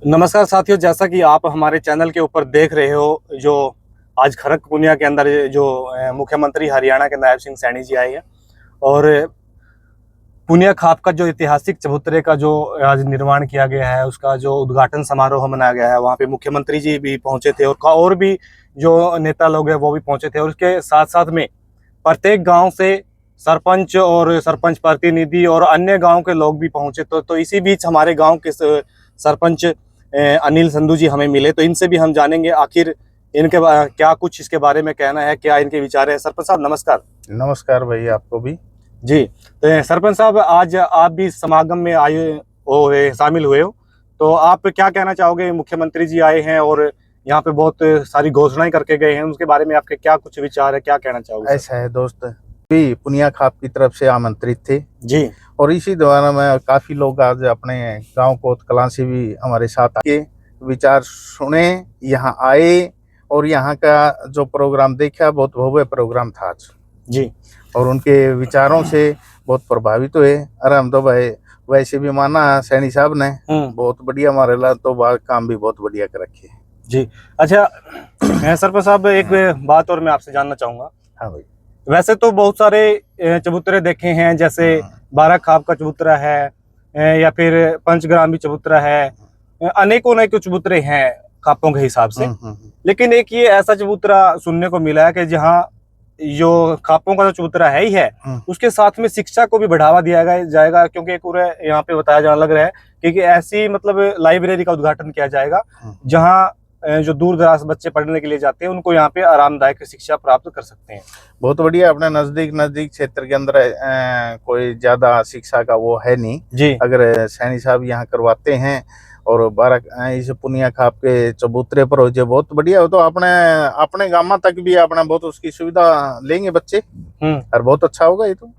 नमस्कार साथियों, जैसा कि आप हमारे चैनल के ऊपर देख रहे हो, जो आज खड़क पुनिया के अंदर जो मुख्यमंत्री हरियाणा के नायब सिंह सैनी जी आए हैं और पुनिया खाप का जो ऐतिहासिक चबूतरे का जो आज निर्माण किया गया है, उसका जो उद्घाटन समारोह मनाया गया है, वहाँ पे मुख्यमंत्री जी भी पहुंचे थे और भी जो नेता लोग हैं वो भी पहुंचे थे। और उसके साथ साथ में प्रत्येक गांव से सरपंच और सरपंच प्रतिनिधि और अन्य गांव के लोग भी पहुंचे। तो इसी बीच हमारे गांव के सरपंच अनिल संधू जी हमें मिले, तो इनसे भी हम जानेंगे आखिर इनके क्या कुछ इसके बारे में कहना है, क्या इनके विचार है। सरपंच साहब नमस्कार। नमस्कार भाई, आपको भी जी। तो सरपंच साहब, आज आप भी समागम में आए हो, शामिल हुए हो, तो आप क्या कहना चाहोगे? मुख्यमंत्री जी आए हैं और यहाँ पे बहुत सारी घोषणाएं करके गए हैं, उसके बारे में आपके क्या कुछ विचार है, क्या कहना चाहोगे? ऐसा है दोस्त, भी पुनिया खाप की तरफ से आमंत्रित थे जी। और इसी दौरान में काफी लोग आज अपने गांव कोतकलां से भी हमारे साथ आए, विचार सुने, यहाँ आए और यहाँ का जो प्रोग्राम देखा, बहुत भव्य प्रोग्राम था आज जी। और उनके विचारों से बहुत प्रभावित हुए। अरे हम तो भाई वैसे भी माना सैनी साहब ने बहुत बढ़िया हमारे ला तो काम भी बहुत बढ़िया कर रखे। जी। अच्छा सरपंच साहब, एक बात और मैं आपसे जानना चाहूंगा। हाँ भाई। वैसे तो बहुत सारे चबूतरे देखे हैं, जैसे 12 खाप का चबूतरा है या फिर पंचग्रामी चबूतरा है, अनेकों अनेक चबूतरे हैं खापों के हिसाब से। लेकिन एक ये ऐसा चबूतरा सुनने को मिला है कि जहाँ जो खापों का जो चबूतरा है ही है, उसके साथ में शिक्षा को भी बढ़ावा दिया जाएगा, क्योंकि एक पूरे यहाँ पे बताया जाने लग रहा है कि ऐसी मतलब लाइब्रेरी का उद्घाटन किया जाएगा जहाँ जो दूर दराज बच्चे पढ़ने के लिए जाते हैं उनको यहाँ पे आरामदायक शिक्षा प्राप्त कर सकते हैं। बहुत बढ़िया। अपने नजदीक क्षेत्र के अंदर कोई ज्यादा शिक्षा का वो है नहीं जी। अगर सैनी साहब यहाँ करवाते हैं और 12 इस पुनिया खाप के चबूतरे पर हो जाए, बहुत बढ़िया हो तो अपने गांव तक भी अपना बहुत उसकी सुविधा लेंगे बच्चे और बहुत अच्छा होगा ये तो।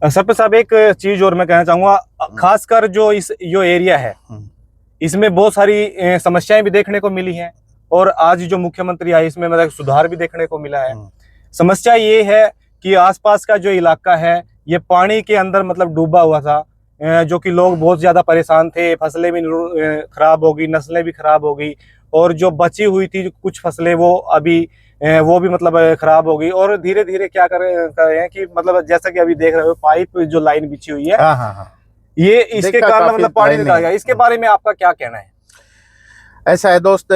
सरपंच साहब, एक चीज और मैं कहना चाहूंगा, खासकर जो जो एरिया है इसमें बहुत सारी समस्याएं भी देखने को मिली हैं और आज जो मुख्यमंत्री आए इसमें मतलब सुधार भी देखने को मिला है। समस्या ये है कि आसपास का जो इलाका है ये पानी के अंदर मतलब डूबा हुआ था, जो कि लोग बहुत ज्यादा परेशान थे, फसलें भी खराब हो गई, नस्लें भी खराब हो गई और जो बची हुई थी कुछ फसलें वो भी मतलब खराब हो गई। और धीरे धीरे क्या कर रहे हैं कि मतलब जैसा कि अभी देख रहे हो, पाइप जो लाइन बिछी हुई है, ये इसके कारण मतलब पानी निकल गया। इसके बारे में आपका क्या कहना है? ऐसा है दोस्त,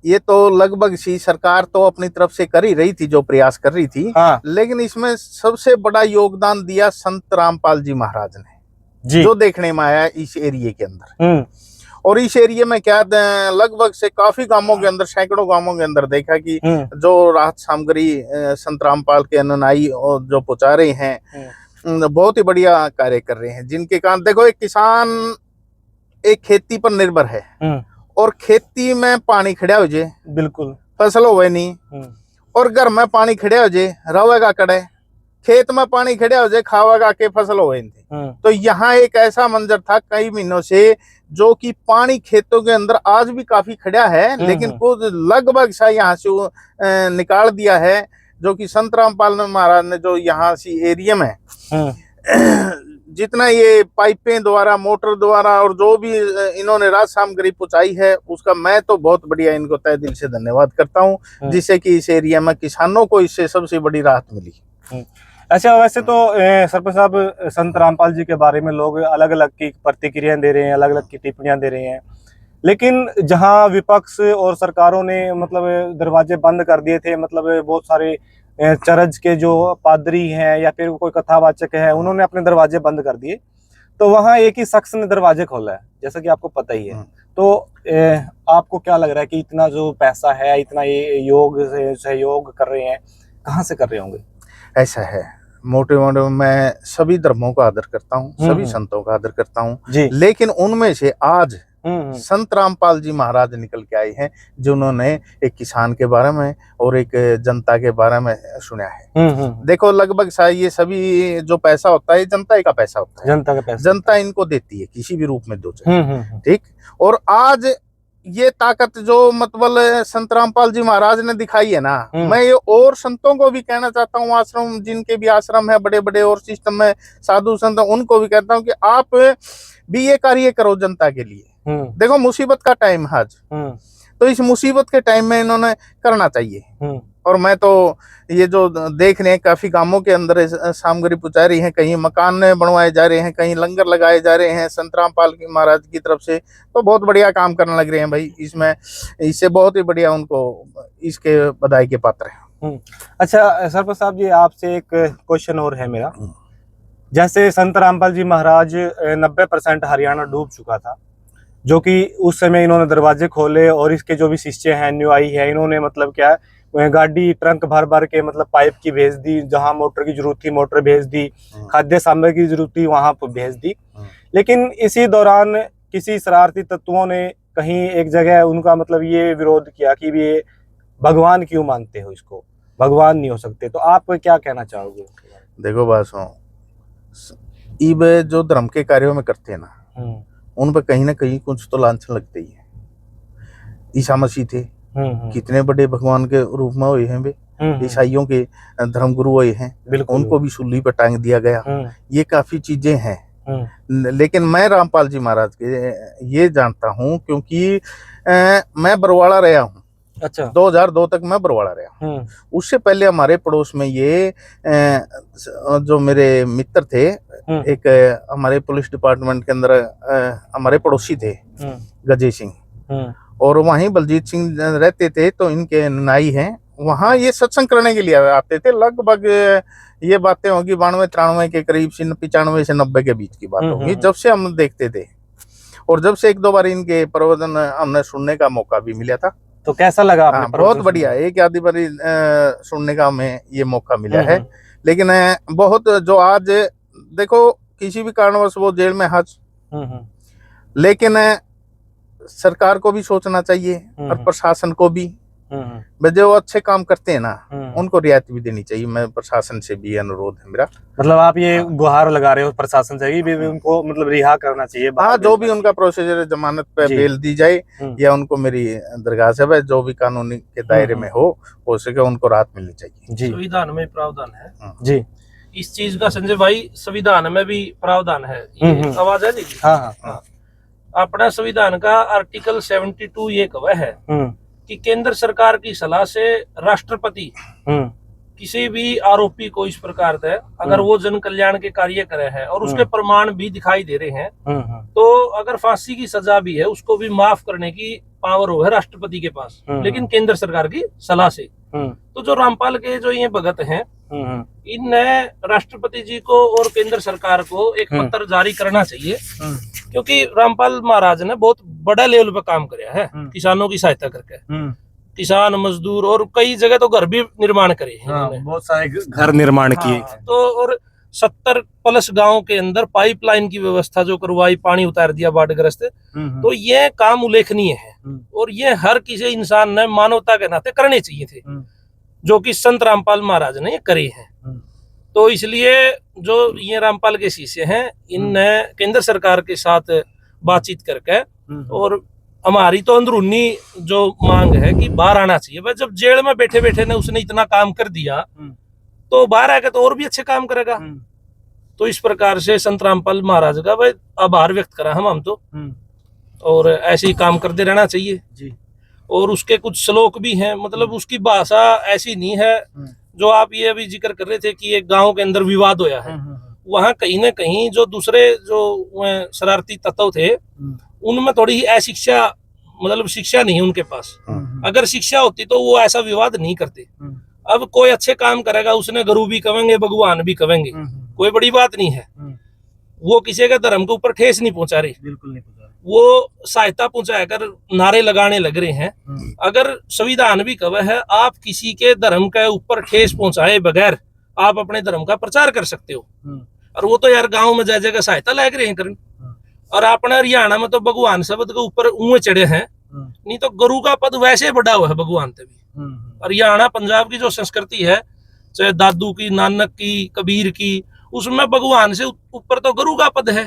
ये तो लगभग सी सरकार तो अपनी तरफ से कर ही रही थी, जो प्रयास कर रही थी। लेकिन इसमें सबसे बड़ा योगदान दिया संत रामपाल जी महाराज ने, जो देखने में आया इस एरिया के अंदर। और इस एरिया में क्या लगभग से काफी गांवों के अंदर, सैकड़ों गांवों के अंदर देखा कि जो राहत सामग्री संत रामपाल के अनुयायी और जो पहुंचा रहे हैं, बहुत ही बढ़िया कार्य कर रहे हैं। जिनके कारण देखो, एक किसान एक खेती पर निर्भर है और खेती में पानी खड़ा हो जाए, बिल्कुल फसल होवे नहीं, और घर में पानी खड़ा हो जाए, रहेगा कड़े, खेत में पानी खड़ा हो जाए, खावेगा के फसल होवे नहीं। तो यहाँ एक ऐसा मंजर था कई महीनों से, जो कि पानी खेतों के अंदर आज भी काफी खड़ा है, लेकिन कुछ लगभग सा यहाँ से निकाल दिया है, जो कि संत रामपाल महाराज ने जो यहाँ सी एरिया में जितना ये पाइपें द्वारा, मोटर द्वारा और जो भी इन्होंने राज सामग्री पहुंचाई है, उसका मैं तो बहुत बढ़िया इनको तहे दिल से धन्यवाद करता हूँ, जिससे कि इस एरिया में किसानों को इससे सबसे बड़ी राहत मिली। अच्छा, वैसे तो सरपंच साहब, संत रामपाल जी के बारे में लोग अलग अलग की प्रतिक्रियाएं दे रहे हैं, अलग अलग की टिप्पणियां दे रहे हैं, लेकिन जहां विपक्ष और सरकारों ने मतलब दरवाजे बंद कर दिए थे, मतलब बहुत सारे चर्च के जो पादरी हैं या फिर कोई कथावाचक है, उन्होंने अपने दरवाजे बंद कर दिए, तो वहां एक ही शख्स ने दरवाजे खोला है, जैसा कि आपको पता ही है। तो आपको क्या लग रहा है कि इतना जो पैसा है, इतना ये योग सहयोग कर रहे हैं, कहाँ से कर रहे होंगे? ऐसा है, मोटे मैं सभी धर्मों का आदर करता हूँ, सभी संतों का आदर करता हूँ, लेकिन उनमें से आज संत रामपाल जी महाराज निकल के आए हैं, जिन्होंने एक किसान के बारे में और एक जनता के बारे में सुना है। देखो, लगभग ये सभी जो पैसा होता है, जनता का पैसा होता है, जनता का पैसा, जनता इनको देती है किसी भी रूप में दो, ठीक। और आज ये ताकत जो मतलब संत रामपाल जी महाराज ने दिखाई है ना, मैं ये और संतों को भी कहना चाहता हूँ, आश्रम जिनके भी आश्रम है बड़े बड़े और सिस्टम में साधु संत, उनको भी कहता हूँ कि आप भी ये कार्य करो जनता के लिए, देखो मुसीबत का टाइम है आज, तो इस मुसीबत के टाइम में इन्होंने करना चाहिए। और मैं तो ये जो देख रहे हैं काफी गांवों के अंदर सामग्री पहुंचा रही है, कहीं मकान बनवाए जा रहे हैं, कहीं लंगर लगाए जा रहे हैं संत रामपाल महाराज की तरफ से, तो बहुत बढ़िया काम करने लग रहे हैं भाई। इसमें इससे बहुत ही बढ़िया उनको इसके बधाई के पात्र हैं। अच्छा सरपंच साहब जी, आपसे एक क्वेश्चन और है मेरा। जैसे संत रामपाल जी महाराज 90% हरियाणा डूब चुका था, जो कि उस समय इन्होंने दरवाजे खोले और इसके जो भी शिष्य हैं, न्यूआई है, इन्होंने मतलब क्या है गाड़ी ट्रंक भर भर के मतलब पाइप की भेज दी, जहां मोटर की जरूरत थी मोटर भेज दी, खाद्य सामग्री की जरूरत थी वहां पर भेज दी। लेकिन इसी दौरान किसी शरारती तत्वों ने कहीं एक जगह उनका मतलब ये विरोध किया कि ये भगवान क्यों मानते हो, इसको भगवान नहीं हो सकते, तो आप क्या कहना चाहोगे? देखो बासो, इब जो धर्म के कार्यों में करते हैं ना, उन पर कहीं ना कहीं कुछ तो लांछन लगते ही है। ईसा मसीह थे, कितने बड़े भगवान के रूप में हुए हैं वे, ईसाइयों के धर्मगुरु हुए हैं, उनको भी सूली पर टांग दिया गया। ये काफी चीजें हैं। लेकिन मैं रामपाल जी महाराज के ये जानता हूँ क्योंकि मैं बरवाड़ा रहा हूँ। अच्छा। 2002 तक मैं बरवाड़ा रहा। उससे पहले हमारे पड़ोस में ये जो मेरे मित्र थे, एक हमारे पुलिस डिपार्टमेंट के अंदर हमारे पड़ोसी थे गजय सिंह, और वहीं बलजीत सिंह रहते थे, तो इनके नाई हैं, वहाँ ये सत्संग करने के लिए आते थे। लगभग ये बातें होगी 92-93 के करीब से, 95 से 90 के बीच की बात होगी, जब से हम देखते थे। और जब से एक दो बार इनके प्रवचन हमने सुनने का मौका भी मिला था। तो कैसा लगा आपने? बहुत बढ़िया, एक आधी बार सुनने का हमें ये मौका मिला है। लेकिन बहुत जो आज देखो किसी भी कारणवश वो जेल में हाज, लेकिन सरकार को भी सोचना चाहिए और प्रशासन को भी, जो अच्छे काम करते हैं ना उनको रियायत भी देनी चाहिए। मैं प्रशासन से भी अनुरोध है मेरा। मतलब आप ये गुहार लगा रहे हो प्रशासन से भी उनको मतलब रिहा करना चाहिए? हाँ, जो भी उनका प्रोसीजर है, जमानत पे बेल दी जाए, या उनको मेरी दरगाह है जो भी कानूनी के दायरे में हो सके उनको राहत मिलनी चाहिए। जी, संविधान में प्रावधान है जी इस चीज का। संजय भाई, संविधान में भी प्रावधान है। ये आवाज है जी? हाँ। अपना संविधान का आर्टिकल 72 ये कहा है कि केंद्र सरकार की सलाह से राष्ट्रपति किसी भी आरोपी को इस प्रकार से अगर वो जन कल्याण के कार्य करे हैं और उसके प्रमाण भी दिखाई दे रहे हैं, तो अगर फांसी की सजा भी है उसको भी माफ करने की पावर हो है राष्ट्रपति के पास, लेकिन केंद्र सरकार की सलाह से। तो जो रामपाल के जो ये भगत हैं, इनने राष्ट्रपति जी को और केंद्र सरकार को एक पत्र जारी करना चाहिए, क्योंकि रामपाल महाराज ने बहुत बड़ा लेवल पे काम किया है, किसानों की सहायता करके, किसान मजदूर, और कई जगह तो घर भी निर्माण करे हैं, बहुत सारे घर निर्माण किए। तो और 70+ गांव के अंदर पाइपलाइन की व्यवस्था जो करवाई, पानी उतार दिया बाढ़ग्रस्त। तो ये काम उल्लेखनीय है और ये हर किसी इंसान ने मानवता के नाते करने चाहिए थे, जो कि संत रामपाल महाराज ने ये करे हैं। तो इसलिए जो ये रामपाल के शिष्य हैं, इनने केंद्र सरकार के साथ बातचीत करके, और हमारी तो अंदरूनी जो मांग है कि बाहर आना चाहिए। भाई जब जेल में बैठे बैठे ने उसने इतना काम कर दिया, तो बाहर आकर तो और भी अच्छे काम करेगा। तो इस प्रकार से संत रामपाल महाराज का भाई आभार व्यक्त करा हम तो, और ऐसे ही काम करते रहना चाहिए जी। और उसके कुछ श्लोक भी हैं, मतलब उसकी भाषा ऐसी नहीं है जो आप ये अभी जिक्र कर रहे थे कि एक गांव के अंदर विवाद होया है, वहां कहीं ना कहीं जो दूसरे जो शरारती तत्व थे उनमें थोड़ी अशिक्षा, मतलब शिक्षा नहीं है उनके पास। अगर शिक्षा होती तो वो ऐसा विवाद नहीं करते। अब कोई अच्छे काम करेगा, उसने गुरु भी कहेंगे, भगवान भी कहेंगे, कोई बड़ी बात नहीं है। वो किसी के धर्म के ऊपर ठेस नहीं पहुंचा रहे, बिल्कुल नहीं पहुंचा, वो सहायता पहुंचाकर नारे लगाने लग रहे हैं। अगर संविधान भी कहा है आप किसी के धर्म के ऊपर ठेस पहुंचाए बगैर आप अपने धर्म का प्रचार कर सकते हो, और वो तो यार गांव में जा जगह सहायता लग रहे हैं करने। और अपने हरियाणा में तो भगवान शब्द के ऊपर ऊंचे चढ़े हैं, नहीं तो गुरु का पद वैसे बढ़ा हुआ है भगवान से भी। हरियाणा पंजाब की जो संस्कृति है, चाहे दादू की, नानक की, कबीर की, उसमें भगवान से ऊपर तो गुरु का पद है।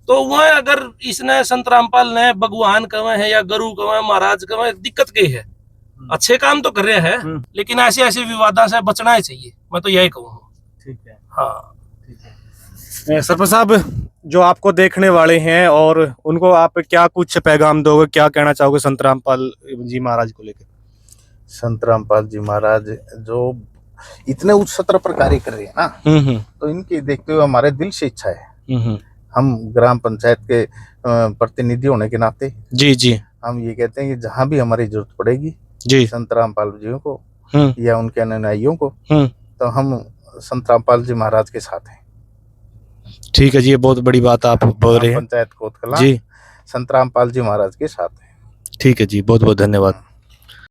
तो वह अगर इसने संत रामपाल ने भगवान कहे हैं या गुरु कहे, महाराज कहे, दिक्कत कही है। अच्छे काम तो कर रहे हैं, लेकिन ऐसे ऐसे विवादों से बचना ही चाहिए, मैं तो यही कहूँगा। ठीक है, हाँ। ठीक है। सरपंच साहब, जो आपको देखने वाले हैं और उनको आप क्या कुछ पैगाम दोगे, क्या कहना चाहोगे संत रामपाल जी महाराज को लेकर? संत रामपाल जी महाराज जो इतने उच्च स्तर पर कार्य कर रहे हैं ना, तो इनकी देखते हुए हमारे दिल से इच्छा है, हम ग्राम पंचायत के प्रतिनिधि होने के नाते जी जी हम ये कहते हैं कि जहाँ भी हमारी जरूरत पड़ेगी जी संत रामपाल जी को या उनके अनुयायियों को, तो हम संत रामपाल जी महाराज के साथ हैं। ठीक है जी, ये बहुत बड़ी बात आप बोल रहे हैं। पंचायत कोतकला जी, संत रामपाल जी महाराज के साथ हैं। ठीक है जी, बहुत बहुत धन्यवाद।